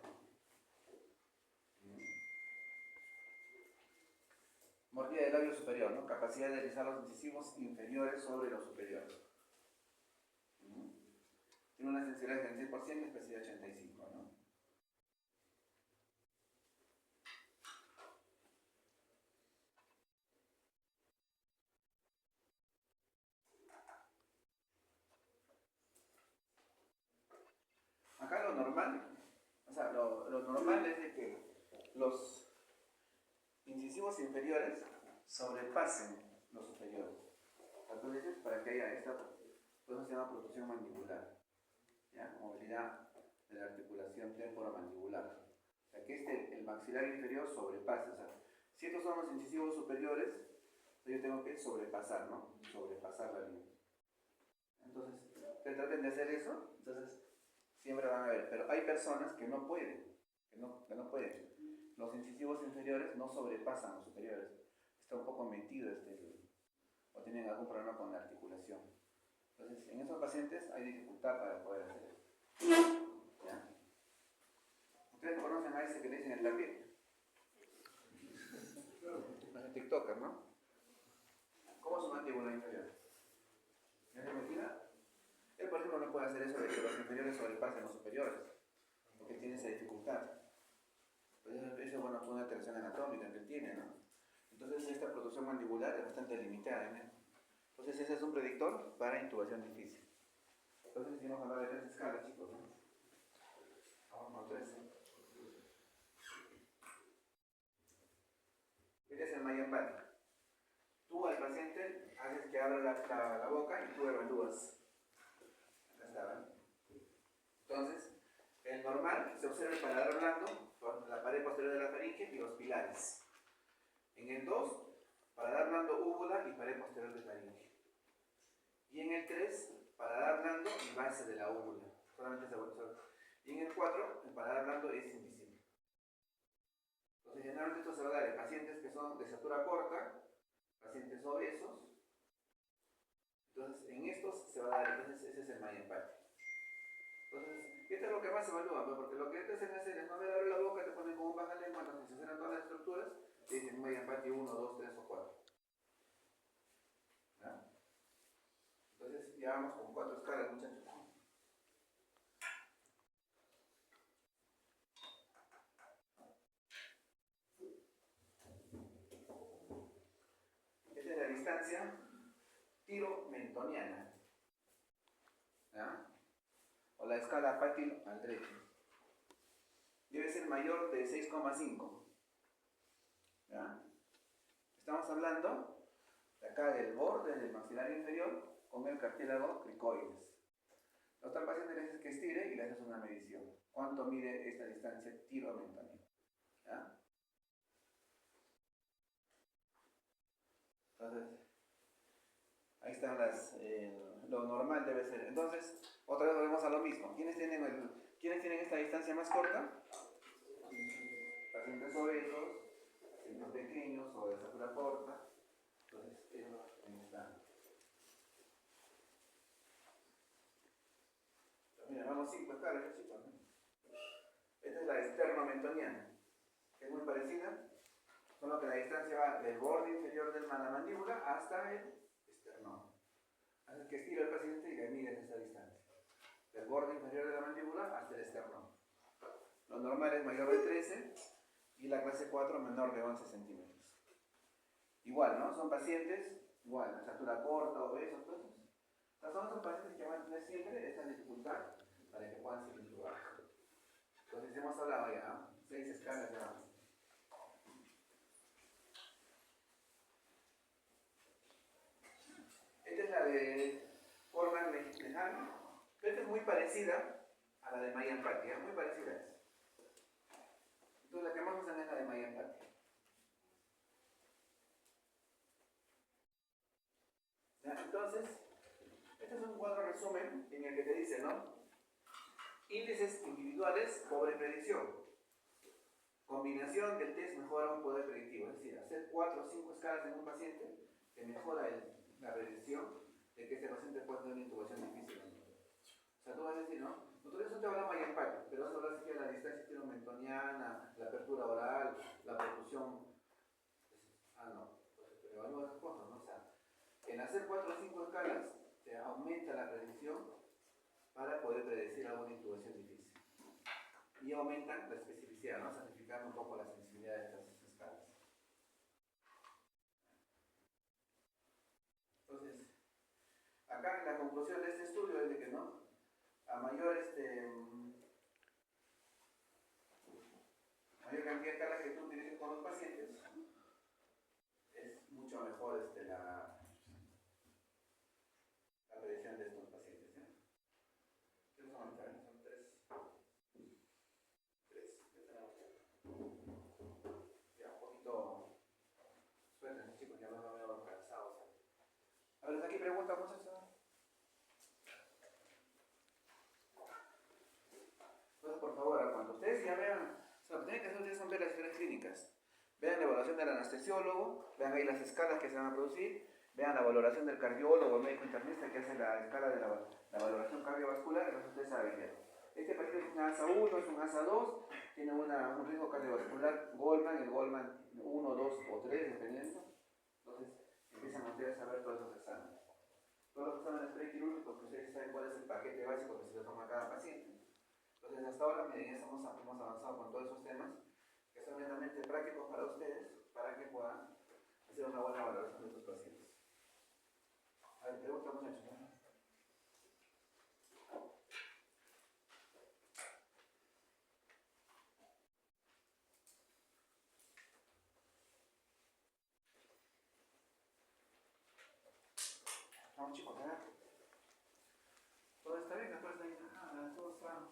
Mordida del labio superior, ¿no? Capacidad de deslizar los incisivos inferiores sobre los superiores. Tiene una sensibilidad del 100% y especificidad 85, ¿no? Acá lo normal, o sea, lo normal es de que los incisivos inferiores sobrepasen los superiores. Entonces, para que haya esta, pues se llama protrusión mandibular, ¿ya? Movilidad de la articulación temporomandibular. O sea, que el maxilar inferior sobrepase. O sea, si estos son los incisivos superiores, yo tengo que sobrepasar, ¿no? Sobrepasar la línea. Entonces, que traten de hacer eso, entonces siempre van a ver. Pero hay personas que no pueden, que no pueden. Los incisivos inferiores no sobrepasan los superiores. Está un poco metido o tienen algún problema con la articulación. Entonces, en esos pacientes hay dificultad para poder hacer eso. ¿Ya? Ustedes conocen a ese que le dicen el tapir. Los TikTokers, ¿no? ¿Cómo es su mandíbula inferior? ¿Ya se metida? Él, por ejemplo, no puede hacer eso de que los inferiores sobrepasen los superiores, porque tiene esa dificultad. Pues eso es una alteración anatómica que tiene, ¿no? Entonces, esta protrusión mandibular es bastante limitada, ¿no? Entonces, ese es un predictor para intubación difícil. Entonces, si vamos a hablar de 3 escalas, chicos, ¿no? Vamos con 3. Este es el Mayan-Bati. Tú al paciente haces que abra la boca y tú evalúas. Acá está, ¿vale? Entonces, el normal se observa el paladar blando con la pared posterior de la faringe y los pilares. En el 2, paladar blando, úvula y pared posterior de faringe. Y en el 3, paladar blando y base de la úvula. Solamente se observa. Y en el 4, el paladar blando es invisible. Entonces, generalmente esto se va a dar en pacientes que son de estatura corta, pacientes obesos. Entonces, en estos se va a dar, entonces ese es el Mayan-Bati. Entonces, esto es lo que más se evalúa, porque lo que te hacen hacer es no me abre la boca, te ponen como un baja lengua, cuando se hacen todas las estructuras, te dicen Mayan-Bati 1, 2, 3 o 4. ¿Ya? Entonces, ya vamos con 4 escalas, muchachos. Esta es la distancia tiro-mentoniana, ¿ya? O la escala Patil-Andretti. Debe ser mayor de 6,5. ¿Ya? Estamos hablando de acá del borde del maxilar inferior con el cartílago cricoides. La otra paciente le dices que estire y le haces una medición. ¿Cuánto mide esta distancia tiro-mentoniana? ¿Ya? Entonces, ahí están lo normal debe ser. Entonces, otra vez volvemos a lo mismo. ¿Quiénes tienen esta distancia más corta? Pacientes obesos, pacientes pequeños o de estatura corta. Entonces, ahí está. Mira, vamos 5 escalas, chicos. Esta es la esternomentoniana, que es muy parecida, solo que la distancia va del borde inferior de la mandíbula hasta el esternón. Haces que estira el paciente y le mides esa distancia. Del borde inferior de la mandíbula hasta el esternón. Lo normal es mayor de 13 y la clase 4 menor de 11 centímetros. Igual, ¿no? Son pacientes igual, estatura corta, obesos, entonces, son esos pacientes que van a tener siempre esta dificultad para que puedan seguir su trabajo. Entonces hemos hablado ya, 6 escalas ya. Esta es la de Forman Lejano. Esta es muy parecida a la de Maya Empatía, muy parecida a esa. Entonces la que más usan es la de Maya Empatía. Entonces, este es un cuadro resumen en el que te dice, ¿no? Índices individuales, pobre predicción. Combinación del test mejora un poder predictivo, es decir, hacer 4 o 5 escalas en un paciente que mejora la predicción de que este paciente puede tener una intubación difícil. O sea, tú vas a decir, ¿no? Nosotros no te hablamos de empate, pero vas a hablar si que la distancia tiromentoniana, la apertura oral, la percusión. No, pero hay otras cosas, ¿no? O sea, en hacer 4 o 5 escalas te aumenta la predicción para poder predecir alguna intubación difícil. Y aumentan la especificidad, ¿no? Sacrificando un poco la sensibilidad de estas escalas. Entonces, acá la conclusión de este estudio es de que, ¿no? A mayor cantidad de escalas que tú utilices con los pacientes, es mucho mejor la predicción de estos pacientes, ¿ya? ¿Qué son ahorita? Son 3. Ya, un poquito suelten, chicos, ya no veo cansados. A ver, aquí pregunta, muchachos. Entonces, por favor, cuando ustedes ya vean, o sea, lo que tienen que hacer ustedes son ver las historias clínicas. Vean la evaluación del anestesiólogo, vean ahí las escalas que se van a producir, vean la valoración del cardiólogo, el médico internista que hace la escala de la valoración cardiovascular, entonces ustedes saben ya. Este paciente es un ASA 1, es un ASA 2, tiene un riesgo cardiovascular Goldman, el Goldman 1, 2 o 3, dependiendo. Entonces empiezan ustedes a ver todos esos exámenes. Todos los exámenes prequirúrgicos que ustedes saben cuál es el paquete básico que se le toma a cada paciente. Entonces hasta ahora hemos avanzado con todos esos temas que son netamente prácticos para ustedes, para que puedan hacer una buena valoración de sus pacientes. A ver, pregunta muchachos, ¿no? Vamos chicos, ¿eh? ¿Todo está bien? ¿Todo está bien? Todo está...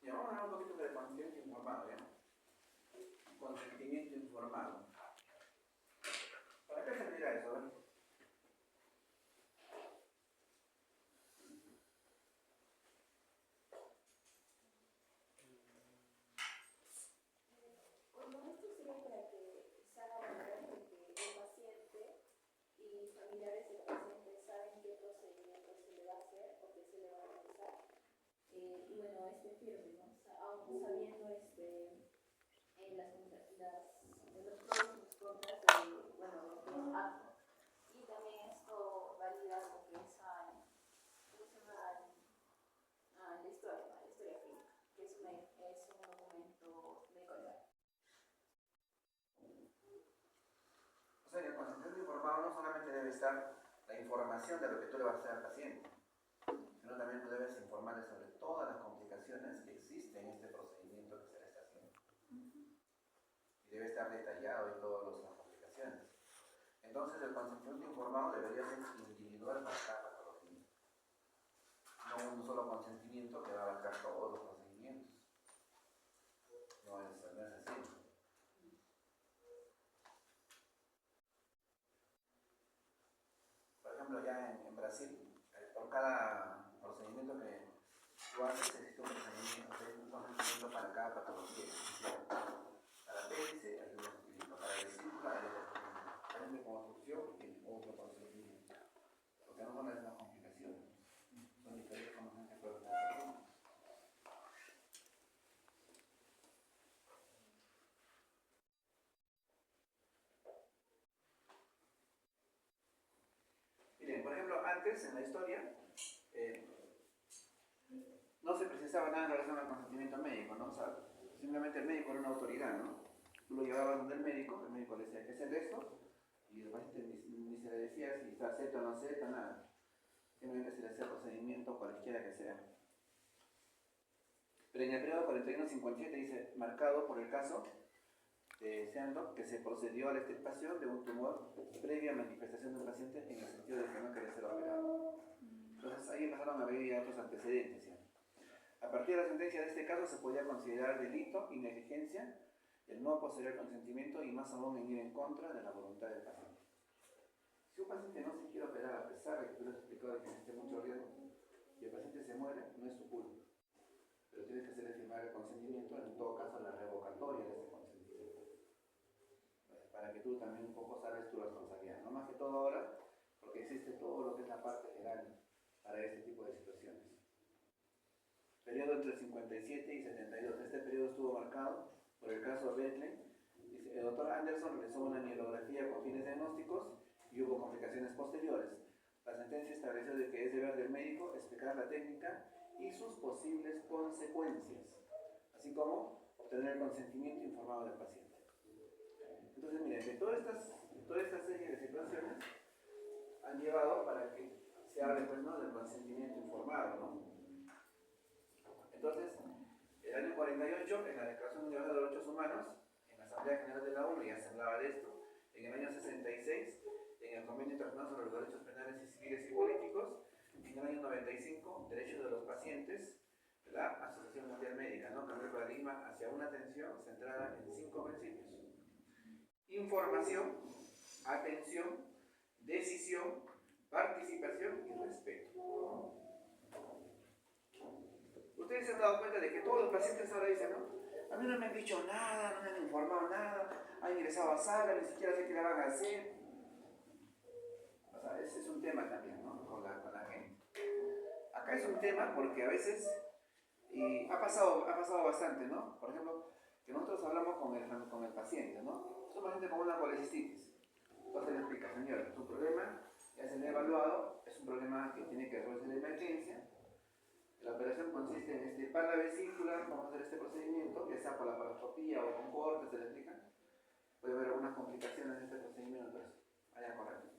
Ya, vamos a hablar un poquito de consentimiento informado, ¿ya? Consentimiento informado. ¿Para qué servirá eso? ¿Eh? Y bueno, firme, ¿no? O sea, aún sabiendo los pros y los contras de, bueno, lo que es ACO. Y también esto valida lo que es la historia, ¿no? La historia clínica, que es un documento médico legal. O sea, en el consentimiento informado no solamente debe estar la información de lo que tú le vas a hacer al paciente, sino también tú debes informarle sobre todas las complicaciones que existen en este procedimiento que se le está haciendo. Y debe estar detallado en todas las complicaciones. Entonces el consentimiento informado debería ser individual para cada patología. No un solo consentimiento que va a abarcar todos los procedimientos. No es así. Por ejemplo, ya en Brasil, por cada procedimiento que tú haces, existe un consentimiento para cada patología. Para PELCE hay un consentimiento, para vesícula hay un de construcción y tiene otro consentimiento. Porque no son las mismas complicaciones, son diferentes. antes, en la historia, no se precisaba nada en relación al consentimiento médico, ¿no? O sea, simplemente el médico era una autoridad, ¿no? Tú lo llevabas donde el médico le decía que hacer esto, y el paciente ni se le decía si está acepta o no acepta, nada. Simplemente se le hacía procedimiento cualquiera que sea. Pero en el periodo 41-57 dice, marcado por el caso de Seandok, que se procedió a la extirpación de un tumor previa manifestación de un paciente en el sentido de que no quería ser operado. Entonces ahí empezaron a haber otros antecedentes. ¿Sí? A partir de la sentencia de este caso se podía considerar delito y negligencia el no posterior consentimiento y más aún en ir en contra de la voluntad del paciente. Si un paciente no se quiere operar a pesar de que tú le has explicado que existe mucho riesgo y el paciente se muere, no es tu culpa. Pero tienes que hacerle firmar el consentimiento, en todo caso la revocatoria de ese consentimiento. Para que tú también un poco sabes tu responsabilidad. No más que todo ahora, porque existe todo lo que es la parte legal para este tipo de situaciones. Periodo entre 57 y 72. Este periodo estuvo marcado por el caso Bentley. El doctor Anderson realizó una mielografía con fines diagnósticos y hubo complicaciones posteriores. La sentencia estableció de que es deber del médico explicar la técnica y sus posibles consecuencias, así como obtener el consentimiento informado del paciente. Entonces, miren, de toda esta serie de situaciones han llevado para que se hable pues, ¿no? del consentimiento informado, ¿no? Entonces, el año 48, en la Declaración Universal de los Derechos Humanos, en la Asamblea General de la ONU ya se hablaba de esto. En el año 66, en el Convenio Internacional sobre los Derechos Penales y Civiles y Políticos. En el año 95, Derechos de los Pacientes, la Asociación Mundial Médica, ¿no? Cambió el paradigma hacia una atención centrada en 5 principios: información, atención, decisión, participación y respeto. Ustedes se han dado cuenta de que todos los pacientes ahora dicen, ¿no? A mí no me han dicho nada, no me han informado nada, han ingresado a sala, ni siquiera sé qué le van a hacer. O sea, ese es un tema también, ¿no? Con la gente. Acá es un tema porque a veces, y ha pasado bastante, ¿no? Por ejemplo, que nosotros hablamos con el paciente, ¿no? Es un paciente con una colecistitis. Entonces le explica, señor, su problema ya se le ha evaluado, es un problema que tiene que resolverse de emergencia. La operación consiste en extirpar la vesícula, vamos a hacer este procedimiento, ya sea por la paroscopía o con corte, se le explica. Puede haber algunas complicaciones en este procedimiento, entonces, vaya correcto.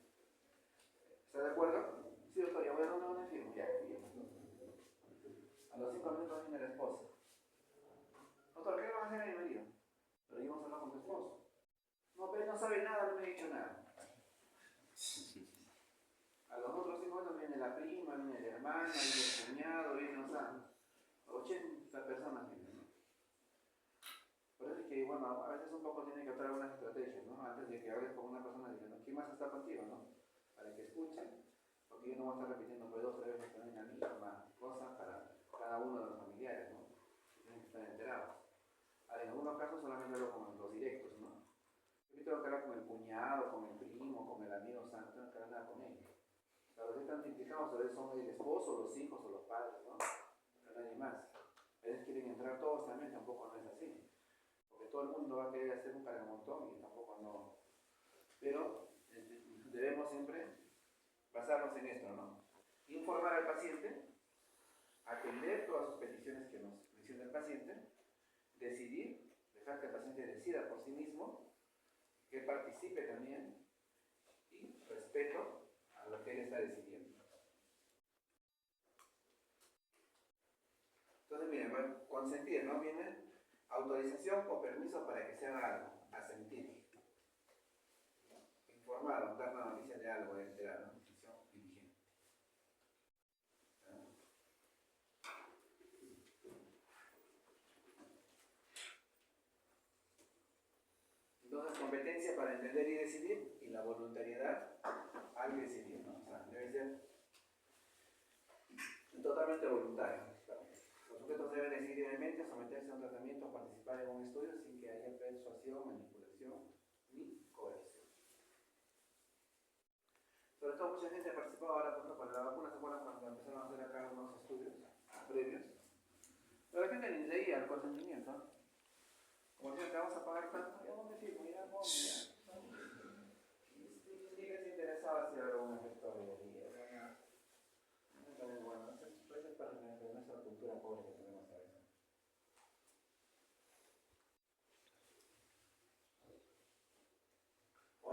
¿Está de acuerdo? Sí, doctor, ya voy a dar una firma, ya, a los 5 minutos viene la esposa. Doctor, ¿qué le van a hacer a mi marido? Pero íbamos a hablar con tu esposo. No, pero él no sabe nada, no me ha dicho nada. A los otros 5 minutos viene la prima, viene la hermana, viene el cuñado, viene, o sea, 80 personas vienen, ¿no? Por eso es que, bueno, a veces un poco tiene que traer algunas estrategias, ¿no? Antes de que hables con una persona diciendo, ¿quién más está contigo, no? Para que escuchen, porque yo no voy a estar repitiendo pues 2 o 3 veces también la misma cosa para cada uno de los familiares, ¿no? Tienen que estar enterados. En algunos casos solamente hablo con los directos, ¿no? Yo tengo que hablar con el cuñado, con el primo, con el amigo santo, tengo que hablar con ellos. Los que están implicados a veces son el esposo, los hijos o los padres, ¿no? Pero nadie más. A veces quieren entrar todos también, tampoco no es así. Porque todo el mundo va a querer hacer un cargamontón y tampoco no. Pero debemos siempre basarnos en esto, ¿no? Informar al paciente, atender todas sus peticiones que nos menciona el paciente, decidir, dejar que el paciente decida por sí mismo, que participe también, y respeto a lo que él está decidiendo. Entonces, miren, bueno, consentir, ¿no? Viene autorización o permiso para que se haga algo, asentir. Informar, dar la noticia de algo, de la noticia vigente. Entonces, competencia para entender y decidir, y la voluntariedad al decidir, ¿no? O sea, debe ser totalmente voluntario. Los sujetos deben decidir libremente someterse a un tratamiento o participar en un estudio sin que haya persuasión, manipulación ni coerción. Sobre todo mucha gente ha participado ahora con la vacuna, ¿se acuerdan cuando empezaron a hacer acá unos estudios previos? Pero la gente ni leía el consentimiento. Como decían, te vamos a pagar tanto, ya dónde firmo, ya pongo, ya. Ni les interesaba si era un efecto de día.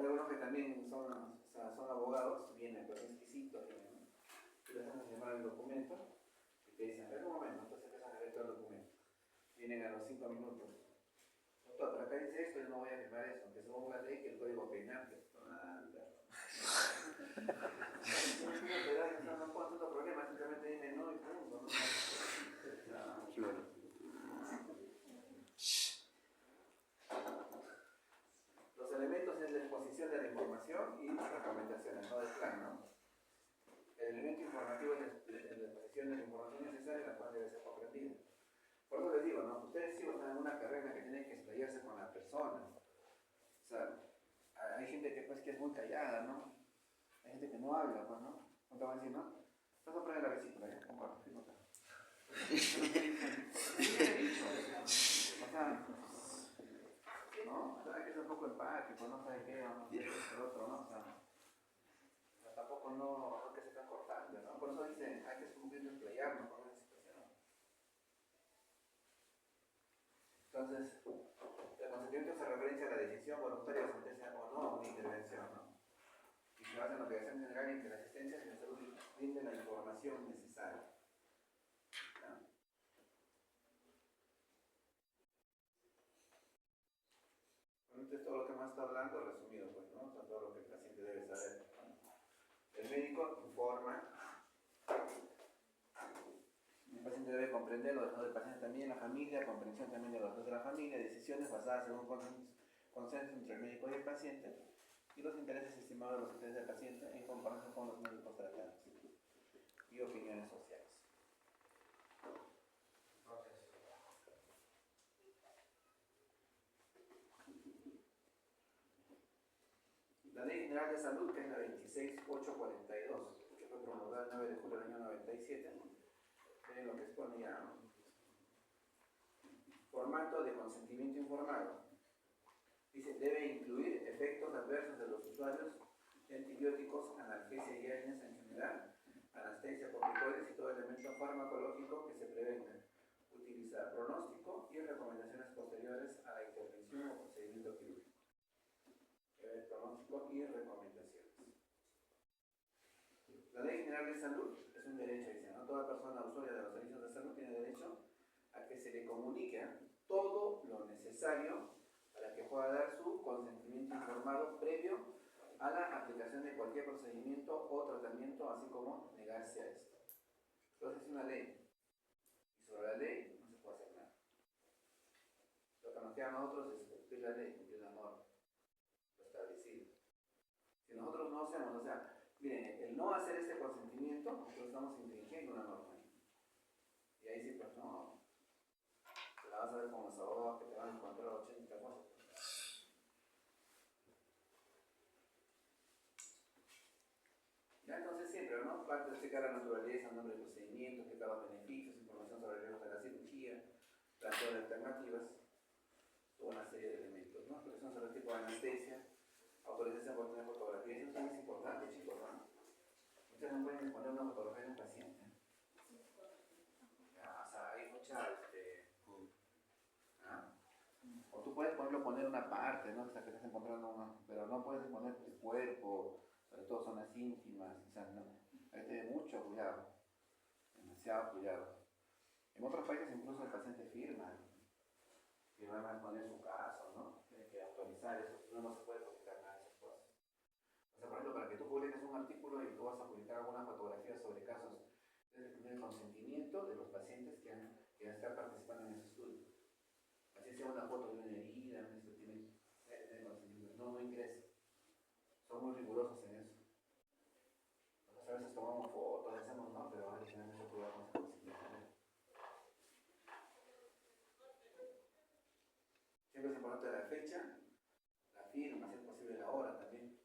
hay algunos que también son, o sea, son abogados, vienen pues exquisitos, vienen, ¿no? Y les hacen llamar el documento y te dicen, espera un momento, entonces empiezan a leer todo el documento. Vienen a los 5 minutos. Doctor, pero acá dice esto, yo no voy a firmar eso, aunque según la ley que el código penal, que no puedo hacer problema, simplemente dime no y punto, ¿no? Los elementos es la exposición de la información y recomendaciones, no del plan, ¿no? El elemento informativo es la exposición de la información necesaria, la cual debe ser comprendida. Por eso les digo, ¿no? Ustedes sí están en una carrera que tienen que explayarse con la persona. O sea, hay gente que, pues, que es muy callada, ¿no? Hay gente que no habla, pues, ¿no? ¿No te van a decir, no? Vas a poner la vesícula, ¿ya? Comparto, firma acá. O sea, ¿no? Hay que ser un poco empático, no sabe qué, no sé el otro, ¿no? O sea, tampoco no que se está cortando, ¿no? Por eso dicen, hay que cumplir explayarnos con esa situación. Entonces, el consentimiento hace referencia a la decisión voluntaria de someterse o no a una intervención, ¿no? Y se basa en la obligación general en que la asistencia de la salud brinde la información necesaria. ¿No? Entonces, todo lo que hemos estado hablando, resumido, pues, ¿no? O sea, todo lo que el paciente debe saber, ¿no? El médico informa. El paciente debe comprender los deseos del paciente también, la familia, comprensión también de los deseos de la familia, decisiones basadas en un consenso entre el médico y el paciente, y los intereses estimados de los intereses del paciente en comparación con los médicos tratantes y opiniones sociales. La Ley General de Salud, que es la 26842, que fue promulgada el 9 de julio del año 97, miren lo que expone ya, ¿no? Formato de consentimiento informado. Dice, debe incluir efectos adversos de los usuarios de antibióticos, analgesia y ARNs en general, anestesia, corticoides y todo elemento farmacológico que se prevenga. Utilizar pronóstico y recomendaciones posteriores a la intervención o procedimiento quirúrgico. Pronóstico y recomendaciones. La Ley General de Salud es un derecho, dice, ¿no? Toda persona usuaria de los servicios de salud tiene derecho a que se le comunique todo lo necesario para que pueda dar su consentimiento informado previo a la aplicación de cualquier procedimiento o tratamiento, así como negarse a esto. Entonces es una ley. Y sobre la ley no se puede hacer nada. Lo que nos queda a nosotros es cumplir la ley, cumplir la norma, lo establecido. Si nosotros no hacemos, o sea, miren, el no hacer este consentimiento, nosotros estamos infringiendo una norma. Y ahí sí, pues no, te la vas a ver con los abogados que te van a encontrar 80 cosas. Ya, entonces siempre, ¿no? Parte de explicar la naturaleza, nombre de procedimientos, explicar los beneficios, información sobre el riesgo de la cirugía, planteo de alternativas, toda una serie de elementos, ¿no? Protección sobre el tipo de anestesia, autorización por tener fotografía, eso también es importante, chicos, ¿no? Ustedes no pueden exponer una fotografía de un paciente. Ya, o sea, hay mucha, o tú puedes, por ejemplo, poner una parte, ¿no? O sea, que estás encontrando una, pero no puedes poner tu cuerpo, sobre todo zonas íntimas, o sea, no. Hay que tener mucho cuidado, demasiado cuidado. En otros países incluso el paciente firma a exponer su caso, ¿no? Tiene que autorizar eso, no se puede publicar nada de esas cosas. O sea, por ejemplo, para que tú publiques un artículo y tú vas a publicar alguna fotografía sobre casos, debes tener el consentimiento de los pacientes que están participando en ese estudio. Así sea una foto de una herida, esto tiene el consentimiento. No ingresa. Son muy rigurosos en eso. Nosotros a veces tomamos fotos, hacemos, ¿no? Pero hay que tener mucho cuidado con ese consentimiento. Siempre es importante la fecha, la firma, si es posible la hora también.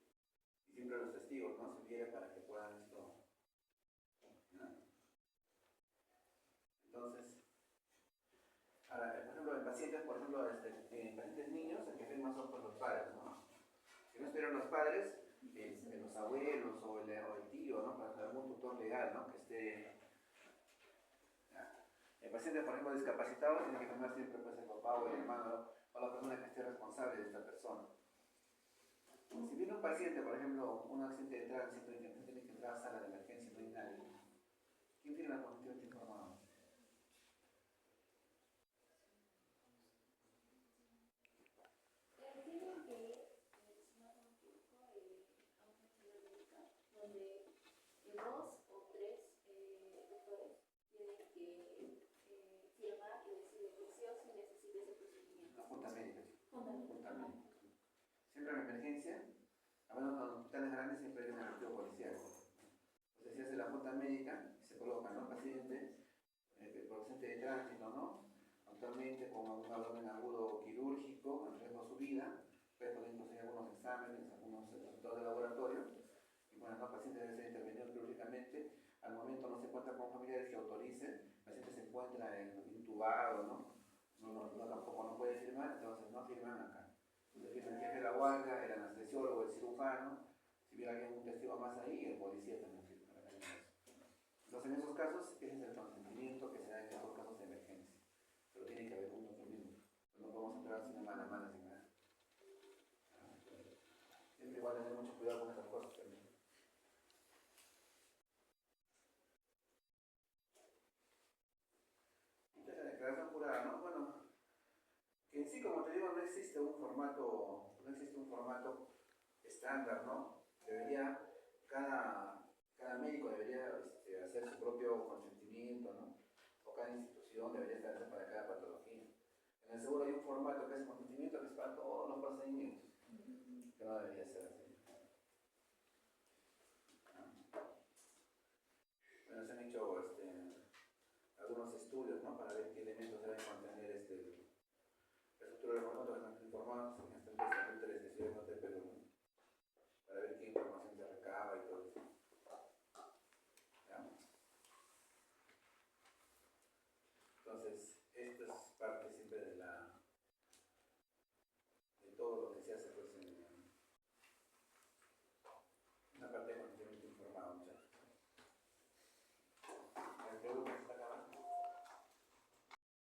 Y siempre los testigos, ¿no? Se viera para que puedan esto. ¿No? Entonces, ahora, por ejemplo, en pacientes, en pacientes niños, el que firma son pues, los padres, ¿no? Si no estuvieran los padres, los abuelos o el tío, ¿no? Para algún tutor legal, ¿no? Que esté. El paciente, por ejemplo, discapacitado, tiene que firmar siempre pues, el papá o el hermano o la persona que esté responsable de esta persona. Si viene un paciente, por ejemplo, un accidente de tránsito y que tiene que entrar a sala de emergencia y no hay nadie, ¿quién tiene la consentimiento informado? Tienen que ir, si no me equivoco, a una central médica donde dos o tres doctores tienen que firmar y decir que sí o sí necesita ese procedimiento. Una junta médica. Junta Fundamental. médica. Siempre en emergencia, a menos en los hospitales grandes, siempre hay un efectivo policial. Entonces se hace la junta médica y se colocan los pacientes, el paciente de tránsito, ¿no? Actualmente con un abdomen agudo quirúrgico, en riesgo de su vida, puede poner incluso algunos exámenes, algunos resultados de laboratorio, y bueno, el paciente debe ser intervenido quirúrgicamente. Al momento no se cuenta con familiares que autoricen, el paciente se encuentra intubado, ¿no? Tampoco no puede firmar, entonces no firman acá. Entonces firma el jefe de la guardia, el anestesiólogo, el cirujano, si hubiera alguien un testigo más ahí, el policía también firma. Entonces en esos casos, ese es el consentimiento que se da en esos casos de emergencia. Pero tiene que haber un documento. No podemos entrar sin mano a mano, sin nada. Siempre igual tener mucho cuidado con estas cosas también. Entonces la declaración jurada, ¿no? Bueno, que en sí, como te digo, no existe un formato estándar, ¿no? Cada médico debería hacer su propio consentimiento, ¿no? O cada institución debería establecer para cada patología. En el seguro hay un formato que es consentimiento que es para todos los procedimientos, que no debería ser así.